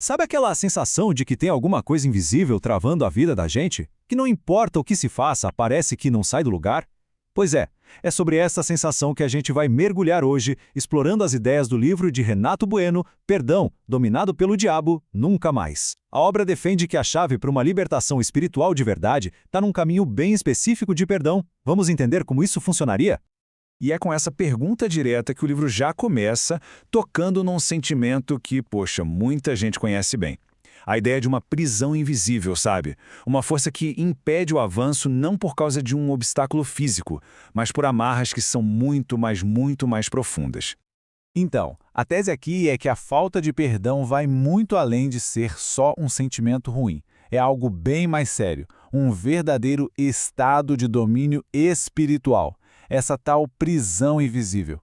Sabe aquela sensação de que tem alguma coisa invisível travando a vida da gente? Que não importa o que se faça, parece que não sai do lugar? Pois é sobre essa sensação que a gente vai mergulhar hoje, explorando as ideias do livro de Renato Bueno, Perdão, Dominado pelo Diabo, Nunca Mais. A obra defende que a chave para uma libertação espiritual de verdade está num caminho bem específico de perdão. Vamos entender como isso funcionaria? E é com essa pergunta direta que o livro já começa, tocando num sentimento que, poxa, muita gente conhece bem. A ideia de uma prisão invisível, sabe? Uma força que impede o avanço não por causa de um obstáculo físico, mas por amarras que são muito mais profundas. Então, a tese aqui é que a falta de perdão vai muito além de ser só um sentimento ruim. É algo bem mais sério, um verdadeiro estado de domínio espiritual. Essa tal prisão invisível.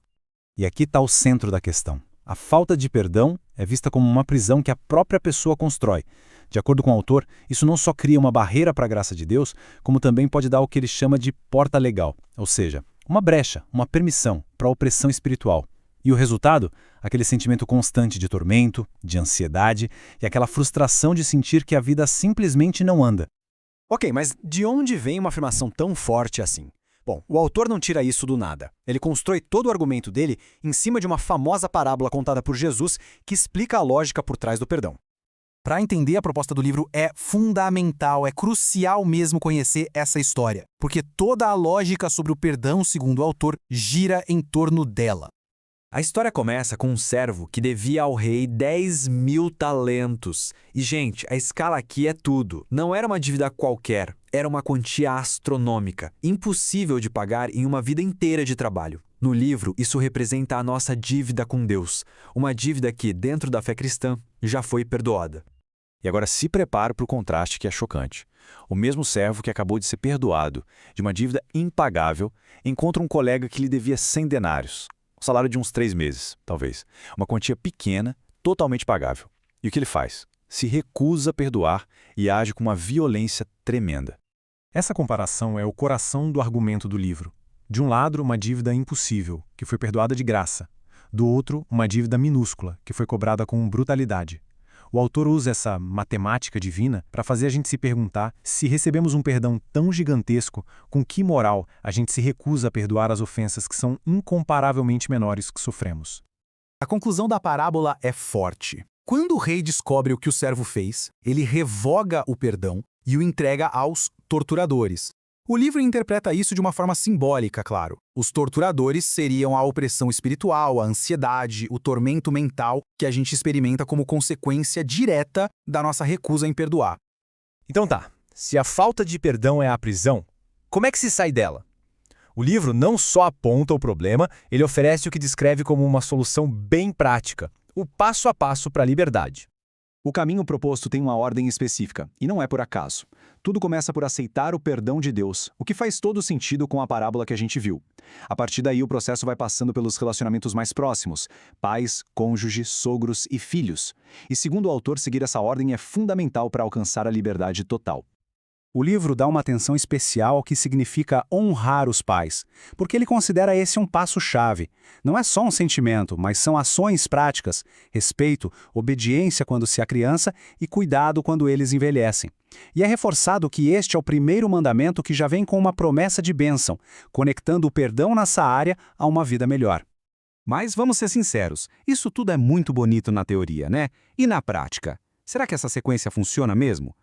E aqui está o centro da questão. A falta de perdão é vista como uma prisão que a própria pessoa constrói. De acordo com o autor, isso não só cria uma barreira para a graça de Deus, como também pode dar o que ele chama de porta legal, ou seja, uma brecha, uma permissão para a opressão espiritual. E o resultado? Aquele sentimento constante de tormento, de ansiedade e aquela frustração de sentir que a vida simplesmente não anda. Ok, mas de onde vem uma afirmação tão forte assim? Bom, o autor não tira isso do nada. Ele constrói todo o argumento dele em cima de uma famosa parábola contada por Jesus que explica a lógica por trás do perdão. Para entender a proposta do livro é fundamental, é crucial mesmo conhecer essa história, porque toda a lógica sobre o perdão, segundo o autor, gira em torno dela. A história começa com um servo que devia ao rei 10.000 talentos. E, gente, a escala aqui é tudo. Não era uma dívida qualquer, era uma quantia astronômica, impossível de pagar em uma vida inteira de trabalho. No livro, isso representa a nossa dívida com Deus, uma dívida que, dentro da fé cristã, já foi perdoada. E agora se prepare para o contraste que é chocante. O mesmo servo que acabou de ser perdoado de uma dívida impagável encontra um colega que lhe devia 100 denários. O salário de uns 3 meses, talvez. Uma quantia pequena, totalmente pagável. E o que ele faz? Se recusa a perdoar e age com uma violência tremenda. Essa comparação é o coração do argumento do livro. De um lado, uma dívida impossível, que foi perdoada de graça. Do outro, uma dívida minúscula, que foi cobrada com brutalidade. O autor usa essa matemática divina para fazer a gente se perguntar se recebemos um perdão tão gigantesco, com que moral a gente se recusa a perdoar as ofensas que são incomparavelmente menores que sofremos. A conclusão da parábola é forte. Quando o rei descobre o que o servo fez, ele revoga o perdão e o entrega aos torturadores. O livro interpreta isso de uma forma simbólica, claro. Os torturadores seriam a opressão espiritual, a ansiedade, o tormento mental que a gente experimenta como consequência direta da nossa recusa em perdoar. Então tá, se a falta de perdão é a prisão, como é que se sai dela? O livro não só aponta o problema, ele oferece o que descreve como uma solução bem prática, o passo a passo para a liberdade. O caminho proposto tem uma ordem específica, e não é por acaso. Tudo começa por aceitar o perdão de Deus, o que faz todo sentido com a parábola que a gente viu. A partir daí, o processo vai passando pelos relacionamentos mais próximos, pais, cônjuge, sogros e filhos. E segundo o autor, seguir essa ordem é fundamental para alcançar a liberdade total. O livro dá uma atenção especial ao que significa honrar os pais, porque ele considera esse um passo-chave. Não é só um sentimento, mas são ações práticas, respeito, obediência quando se é criança e cuidado quando eles envelhecem. E é reforçado que este é o primeiro mandamento que já vem com uma promessa de bênção, conectando o perdão nessa área a uma vida melhor. Mas vamos ser sinceros, isso tudo é muito bonito na teoria, né? E na prática? Será que essa sequência funciona mesmo?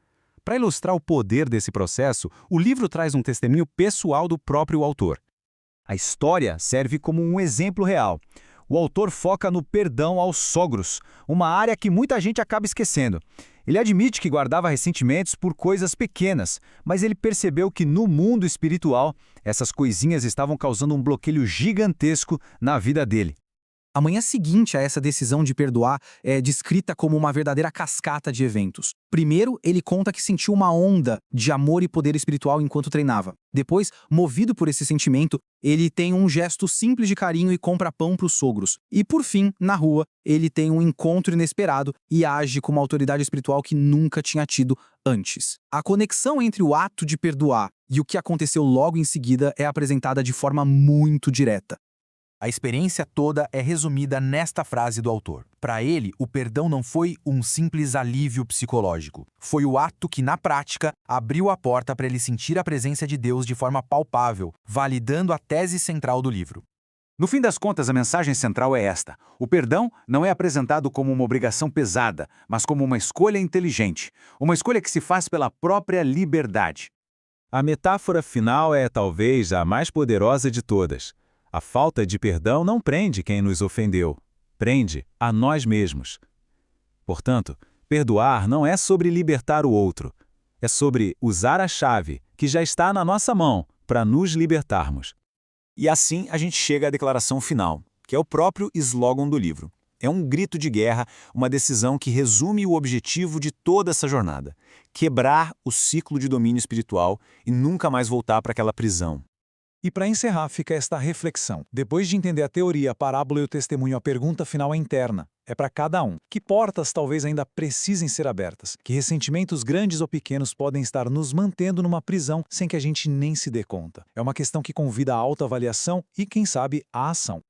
Para ilustrar o poder desse processo, o livro traz um testemunho pessoal do próprio autor. A história serve como um exemplo real. O autor foca no perdão aos sogros, uma área que muita gente acaba esquecendo. Ele admite que guardava ressentimentos por coisas pequenas, mas ele percebeu que no mundo espiritual, essas coisinhas estavam causando um bloqueio gigantesco na vida dele. A manhã seguinte a essa decisão de perdoar é descrita como uma verdadeira cascata de eventos. Primeiro, ele conta que sentiu uma onda de amor e poder espiritual enquanto treinava. Depois, movido por esse sentimento, ele tem um gesto simples de carinho e compra pão para os sogros. E por fim, na rua, ele tem um encontro inesperado e age com uma autoridade espiritual que nunca tinha tido antes. A conexão entre o ato de perdoar e o que aconteceu logo em seguida é apresentada de forma muito direta. A experiência toda é resumida nesta frase do autor. Para ele, o perdão não foi um simples alívio psicológico. Foi o ato que, na prática, abriu a porta para ele sentir a presença de Deus de forma palpável, validando a tese central do livro. No fim das contas, a mensagem central é esta: o perdão não é apresentado como uma obrigação pesada, mas como uma escolha inteligente, uma escolha que se faz pela própria liberdade. A metáfora final é talvez a mais poderosa de todas. A falta de perdão não prende quem nos ofendeu, prende a nós mesmos. Portanto, perdoar não é sobre libertar o outro, é sobre usar a chave que já está na nossa mão para nos libertarmos. E assim a gente chega à declaração final, que é o próprio slogan do livro. É um grito de guerra, uma decisão que resume o objetivo de toda essa jornada: quebrar o ciclo de domínio espiritual e nunca mais voltar para aquela prisão. E para encerrar, fica esta reflexão. Depois de entender a teoria, a parábola e o testemunho, a pergunta final é interna. É para cada um. Que portas talvez ainda precisem ser abertas? Que ressentimentos grandes ou pequenos podem estar nos mantendo numa prisão sem que a gente nem se dê conta? É uma questão que convida a autoavaliação e, quem sabe, a ação.